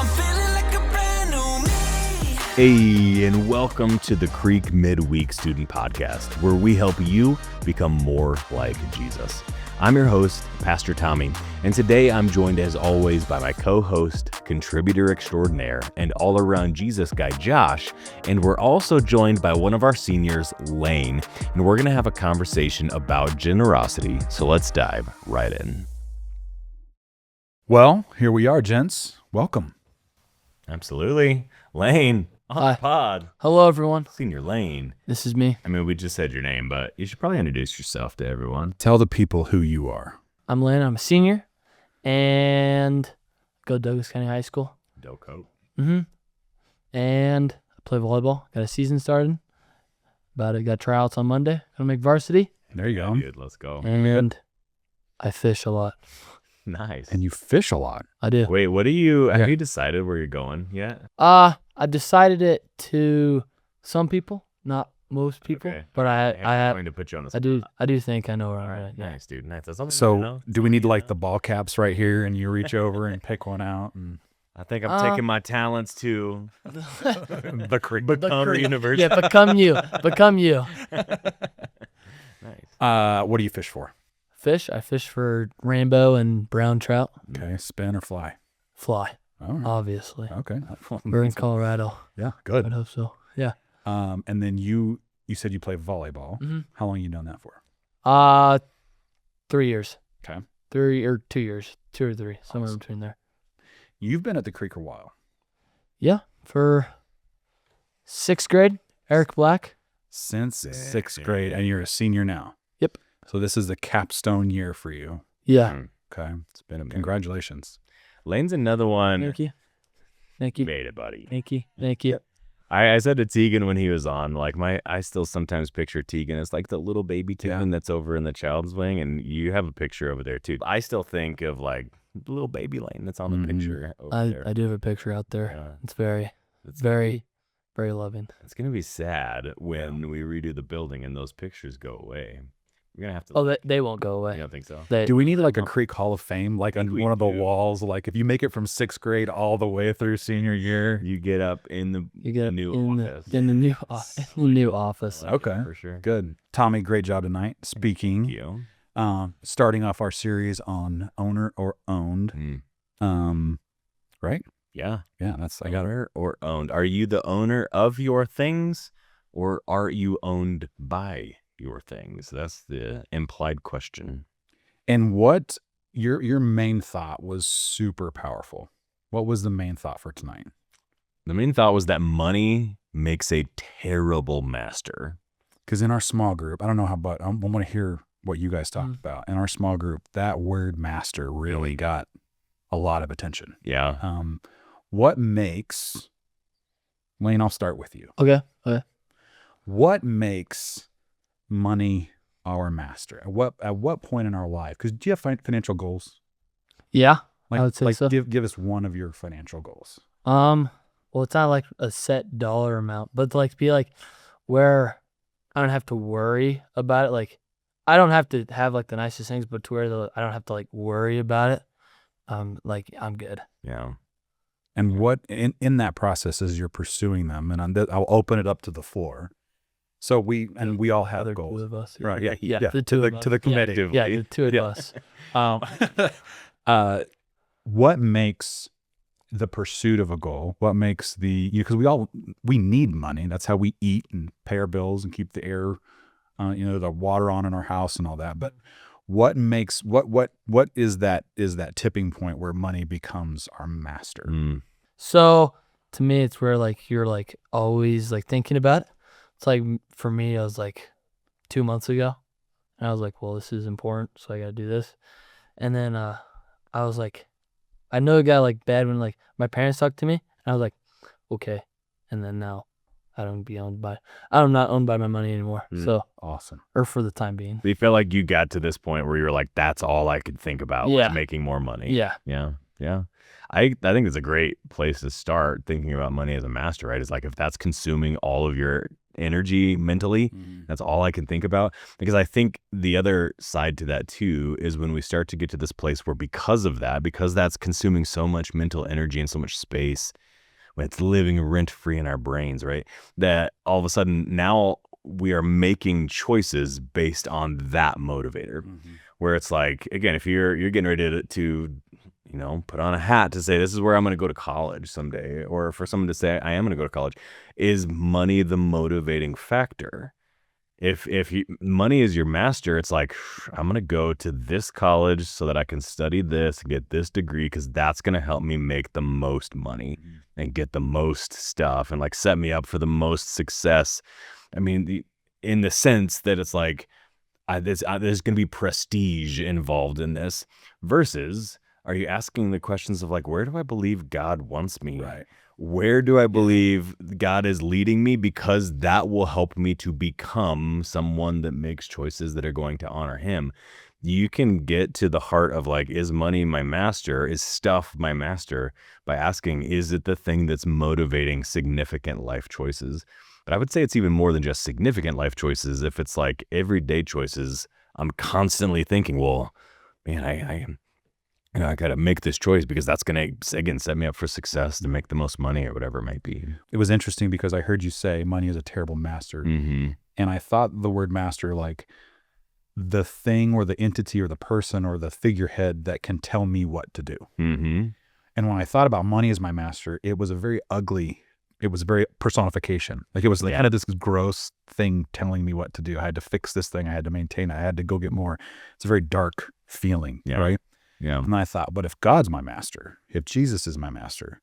I'm feeling like a brand new me. Hey, and welcome to the CREEK midWEEK Student Podcast, where we help you become more like Jesus. I'm your host, Pastor Tomy, and today I'm joined as always by my co-host, contributor extraordinaire, and all-around Jesus guy, Josh, and we're also joined by one of our seniors, Lane, and we're going to have a conversation about generosity, so let's dive right in. Well, here we are, gents. Welcome. Absolutely. Lane, on Hi. the pod. Hello, everyone. Senior Lane. This is me. I mean, we just said your name, but you should probably introduce yourself to everyone. Tell the people who you are. I'm Lynn. I'm a senior, and go to Douglas County High School. Doco. And I play volleyball. Got a season started. Got tryouts on Monday. Gonna make varsity. There you go. Good, let's go. And I fish a lot. Nice. And you fish a lot. I do. Wait, what do you, have you decided where you're going yet? I decided it to some people, not most people, Okay. but I'm going to put you on the spot. I do think I know where I'm All right, at. Yeah. nice, dude. Nice. That's all I need to So, know. do we need like the ball caps right here and you reach over and pick one out? And I think I'm taking my talents to the creek. become university. Yeah, become you. Become you. Nice. What do you fish for? Fish. I fish for rainbow and brown trout. Okay, spin or fly? Fly, All right. obviously. Okay. We're in Colorado. Yeah, I good. hope so. Yeah. And then you said you play volleyball. Mhm. How long you done that for? 3 years. Okay. 3 or 2 years. 2 or 3, somewhere Awesome. between there. You've been at the creek a while. Yeah, for 6th grade. Eric Black. Since sixth grade, and you're a senior now. Yep. So this is the capstone year for you. Yeah. Okay. It's been a minute. Congratulations. Lane's another one. Thank you. Thank you. Made it, buddy. Thank you. Thank you. I said to Tegan when he was on, like I still sometimes picture Tegan as like the little baby Tegan that's over in the child's wing, and you have a picture over there too. I still think of like the little baby Lane that's on the picture over there. I do have a picture out there. Yeah. It's very, very loving. It's gonna be sad when we redo the building and those pictures go away. We're gonna have to. Oh, they won't go away. You don't think so? Do we need like a Creek Hall of Fame, like on we one of the do. walls? Like if you make it from 6th grade all the way through senior year. You get up in the You get new in office. the new office. Okay. for sure. Good. Tommy, great job tonight. Speaking, Thank you. starting off our series on owner or owned. Right? Yeah. Yeah, I got it. Owner or owned? Are you the owner of your things, or are you owned by your things? That's the implied question. And what your main thought was super powerful. What was the main thought for tonight? The main thought was that money makes a terrible master. Because in our small group, I don't know how, but I want to hear what you guys talked about. In our small group, that word master really got a lot of attention. Yeah. What makes, Lane, I'll start with you. Okay. What makes money our master? At what point in our life? Because do you have financial goals? Yeah. Like, I would say so. Give us one of your financial goals. Well, it's not like a set dollar amount, but to like be like where I don't have to worry about it. Like I don't have to have like the nicest things, but to where I don't have to like worry about it. Like I'm good. Yeah. And what in that process as you're pursuing them, and I'll open it up to the floor. So we all have Other goals, two of us. right? Yeah, The two of us. to the committee. Yeah, the two of us. What makes the pursuit of a goal? What makes because we need money. That's how we eat and pay our bills and keep the air, the water on in our house and all that. But what makes what is that tipping point where money becomes our master? So to me, it's where like you're like always like thinking about it. It's like for me, I was like 2 months ago, and I was like, well, this is important, so I got to do this. And then I was like, I know it got like bad when like my parents talked to me, and I was like, okay. And then now I'm not owned by my money anymore. So Awesome. or for the time being. Do you feel like you got to this point where you were like, that's all I could think about, was making more money? Yeah. Yeah. I think it's a great place to start thinking about money as a master, right? It's like if that's consuming all of your energy mentally. That's all I can think about. Because I think the other side to that too is when we start to get to this place where because that's consuming so much mental energy and so much space, when it's living rent free in our brains, right? That all of a sudden now we are making choices based on that motivator. Where it's like, again, if you're getting ready to put on a hat to say, this is where I'm going to go to college someday, or for someone to say, I am going to go to college, is money the motivating factor? If money is your master, it's like, I'm going to go to this college so that I can study this and get this degree because that's going to help me make the most money and get the most stuff and like set me up for the most success. I mean, in the sense that it's like, there's going to be prestige involved in this versus, are you asking the questions of like, where do I believe God wants me? Right. Where do I believe God is leading me? Because that will help me to become someone that makes choices that are going to honor him. You can get to the heart of like, is money my master? Is stuff my master? By asking, is it the thing that's motivating significant life choices? But I would say it's even more than just significant life choices. If it's like everyday choices, I'm constantly thinking, well, man, I got to make this choice because that's going to, again, set me up for success to make the most money or whatever it might be. It was interesting because I heard you say money is a terrible master. And I thought the word master, like the thing or the entity or the person or the figurehead that can tell me what to do. And when I thought about money as my master, it was a very personification. Like it was like kind of this gross thing telling me what to do. I had to fix this thing. I had to maintain it. I had to go get more. It's a very dark feeling, right? Yeah. And I thought, but if God's my master, if Jesus is my master,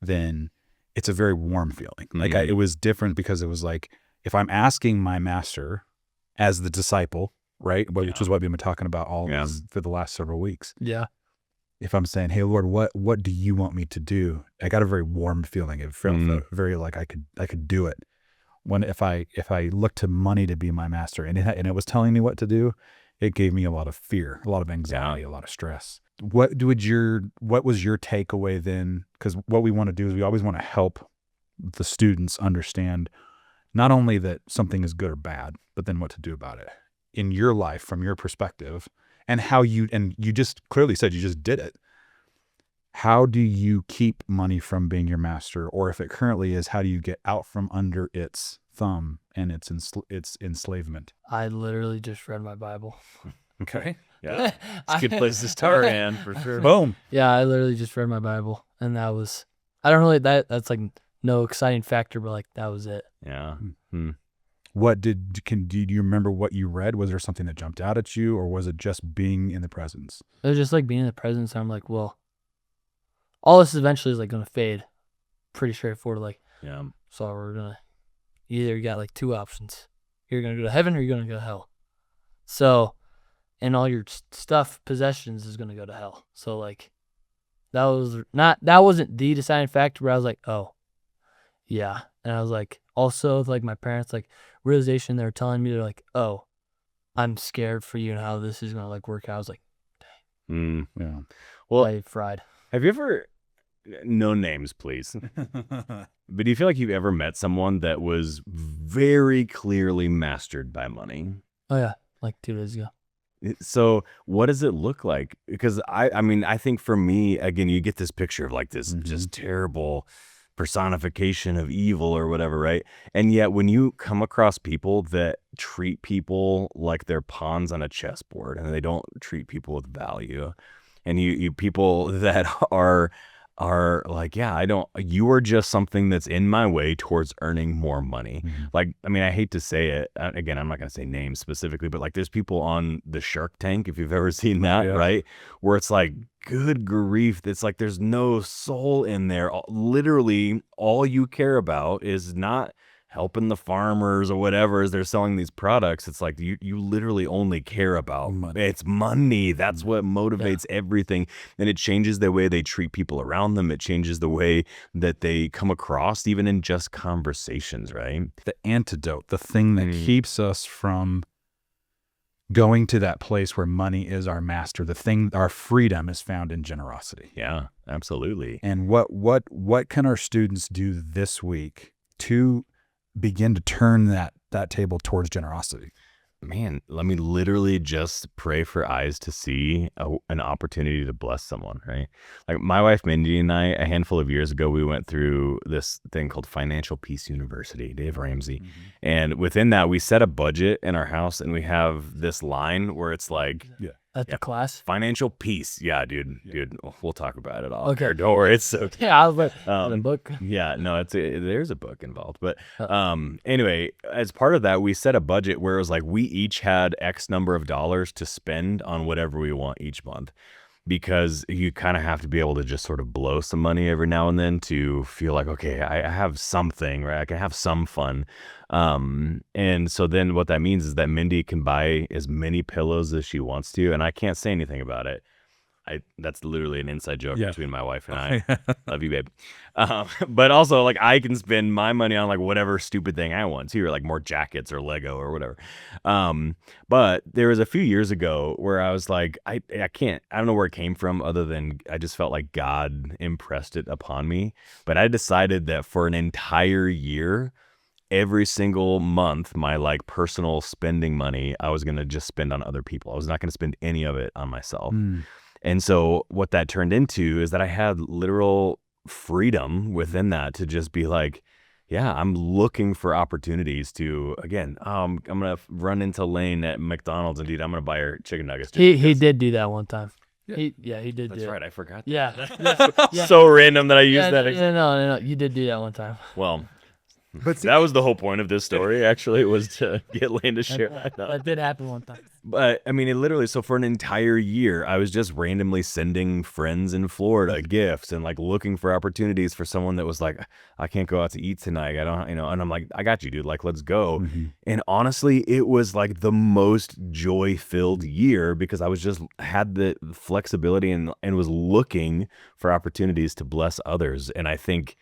then it's a very warm feeling. Like it was different because it was like, if I'm asking my master as the disciple, right? Which is what we've been talking about for the last several weeks. Yeah. If I'm saying, hey, Lord, what do you want me to do? I got a very warm feeling. It felt very like I could do it. When if I look to money to be my master and it was telling me what to do, it gave me a lot of fear, a lot of anxiety, a lot of stress. What was your takeaway then? Because what we want to do is we always want to help the students understand not only that something is good or bad, but then what to do about it in your life from your perspective. And you just clearly said you just did it. How do you keep money from being your master? Or if it currently is, how do you get out from under its thumb and its enslavement? I literally just read my Bible. Okay. Yeah. It's a good place to start, man, for sure. Boom. Yeah, I literally just read my Bible. And that was, I don't really, that's like no exciting factor, but like that was it. Yeah. What do you remember what you read? Was there something that jumped out at you, or was it just being in the presence? It was just like being in the presence. I'm like, well, all this eventually is like going to fade. Pretty straightforward. Like, so we're going to, you got like two options. You're going to go to heaven or you're going to go to hell. So, and all your stuff, possessions is going to go to hell. So like, that wasn't the deciding factor, but I was like, oh, yeah. And I was like, also like my parents, like realization, they were telling me, they're like, oh, I'm scared for you and how this is going to like work out. I was like, dang. Yeah. Well, I fried. Have you ever, no names, please, but do you feel like you've ever met someone that was very clearly mastered by money? Oh yeah. Like 2 days ago. So what does it look like? Because I mean, I think for me, again, you get this picture of like this just terrible personification of evil or whatever, right? And yet when you come across people that treat people like they're pawns on a chessboard and they don't treat people with value, and you people that are like, you are just something that's in my way towards earning more money. Like, I mean, I hate to say it, again, I'm not going to say names specifically, but like there's people on the Shark Tank, if you've ever seen that, right? Where it's like, good grief, it's like there's no soul in there. Literally, all you care about is not helping the farmers or whatever as they're selling these products. It's like you literally only care about money. It's money. That's what motivates everything. And it changes the way they treat people around them. It changes the way that they come across, even in just conversations, right? The antidote, the thing that keeps us from going to that place where money is our master, our freedom is found in generosity. Yeah, absolutely. And what can our students do this week to begin to turn that table towards generosity? Man, let me literally just pray for eyes to see an opportunity to bless someone, right? Like my wife Mindy and I, a handful of years ago, we went through this thing called Financial Peace University, Dave Ramsey. And within that, we set a budget in our house, and we have this line where it's like, At the class? financial peace. Yeah, dude, we'll talk about it all. Okay. Okay. Don't worry. It's so Yeah, I was like, the book. Yeah, no, there's a book involved. But anyway, as part of that, we set a budget where it was like we each had X number of dollars to spend on whatever we want each month, because you kind of have to be able to just sort of blow some money every now and then to feel like, okay, I have something, right? I can have some fun. And so then what that means is that Mindy can buy as many pillows as she wants to, and I can't say anything about it. That's literally an inside joke between my wife and I. Love you, babe. But also, like, I can spend my money on like whatever stupid thing I want to, or like more jackets or Lego or whatever. But there was a few years ago where I was like, I don't know where it came from, other than I just felt like God impressed it upon me. But I decided that for an entire year, every single month, my like personal spending money, I was going to just spend on other people. I was not going to spend any of it on myself. And so what that turned into is that I had literal freedom within that to just be like, yeah, I'm looking for opportunities to, again, I'm going to run into Lane at McDonald's, and dude, I'm going to buy her chicken nuggets. He did do that one time. He did. That's do right. It. I forgot. Yeah. So random that I used that. No, you did do that one time. Well, but that was the whole point of this story, actually, was to get Lane to share. That did happen one time. But I mean, it literally, so for an entire year, I was just randomly sending friends in Florida gifts and like looking for opportunities for someone that was like, I can't go out to eat tonight. I don't, and I'm like, I got you, dude. Like, let's go. And honestly, it was like the most joy-filled year, because I was just had the flexibility and was looking for opportunities to bless others. And I think,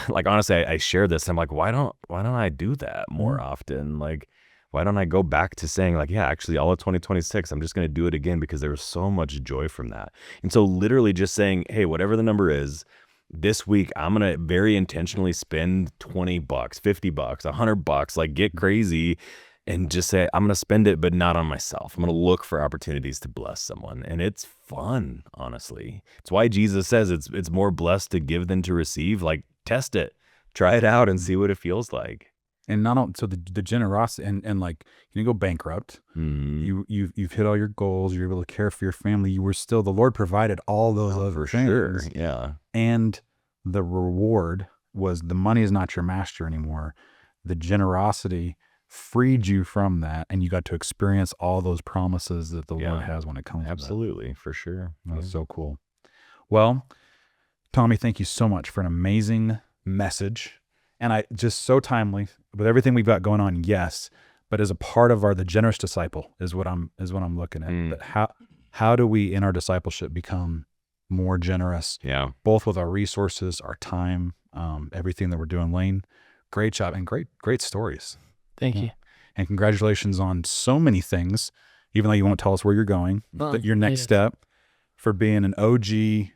like, honestly, I share this. I'm like, why don't I do that more often? Like, why don't I go back to saying like, yeah, actually all of 2026, I'm just going to do it again, because there was so much joy from that. And so literally just saying, hey, whatever the number is, this week, I'm going to very intentionally spend $20, $50, $100, like get crazy and just say, I'm going to spend it, but not on myself. I'm going to look for opportunities to bless someone. And it's fun, honestly. It's why Jesus says it's more blessed to give than to receive. Like, test it, try it out and see what it feels like. And not only, so the generosity and like, you go bankrupt, you've hit all your goals, you're able to care for your family, you were still, the Lord provided all those other things. Sure. Yeah. And the reward was, the money is not your master anymore. The generosity freed you from that, and you got to experience all those promises that the Lord has when it comes Absolutely, to that. for sure. That's so cool. Well, Tomy, thank you so much for an amazing message. And I just so timely with everything we've got going on. Yes. But as a part of the generous disciple is what I'm looking at. But how do we in our discipleship become more generous? Yeah. Both with our resources, our time, everything that we're doing. Lane, great job and great stories. Thank you. And congratulations on so many things, even though you won't tell us where you're going. Your next step for being an OG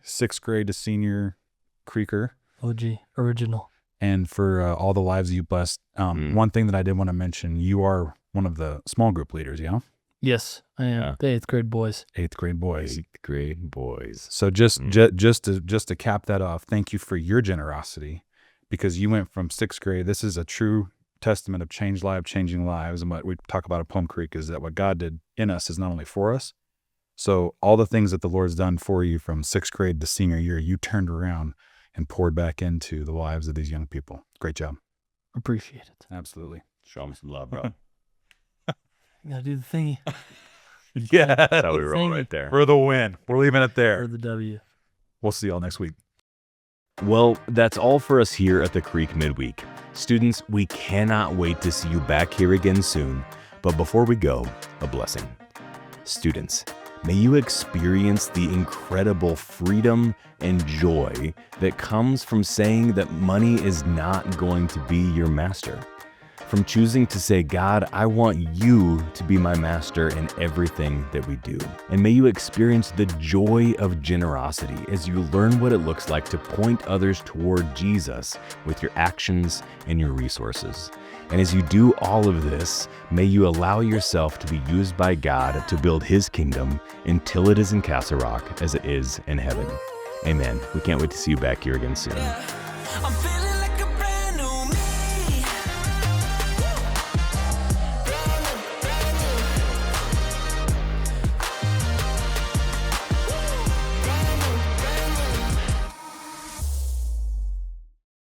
6th grade to senior Creeker. OG, original. And for all the lives you blessed. One thing that I did want to mention, you are one of the small group leaders, yeah? Yes, I am. Yeah. The 8th grade boys. 8th grade boys. 8th grade boys. So just to cap that off, thank you for your generosity, because you went from 6th grade. This is a true testament of changed life, changing lives. And what we talk about at Plum Creek is that what God did in us is not only for us. So all the things that the Lord's done for you from 6th grade to senior year, you turned around and poured back into the lives of these young people. Great job. Appreciate it. Absolutely. Show them some love, bro. You gotta do the thingy. Yeah. That's how we roll right there. For the win. We're leaving it For there. the W. We'll see y'all next week. Well, that's all for us here at the Creek midweek. Students, we cannot wait to see you back here again soon. But before we go, a blessing. Students, may you experience the incredible freedom and joy that comes from saying that money is not going to be your master. from choosing to say, God, I want you to be my master in everything that we do. And may you experience the joy of generosity as you learn what it looks like to point others toward Jesus with your actions and your resources. And as you do all of this, may you allow yourself to be used by God to build his kingdom until it is in Castle Rock as it is in heaven. Amen. We can't wait to see you back here again soon. I'm feeling like a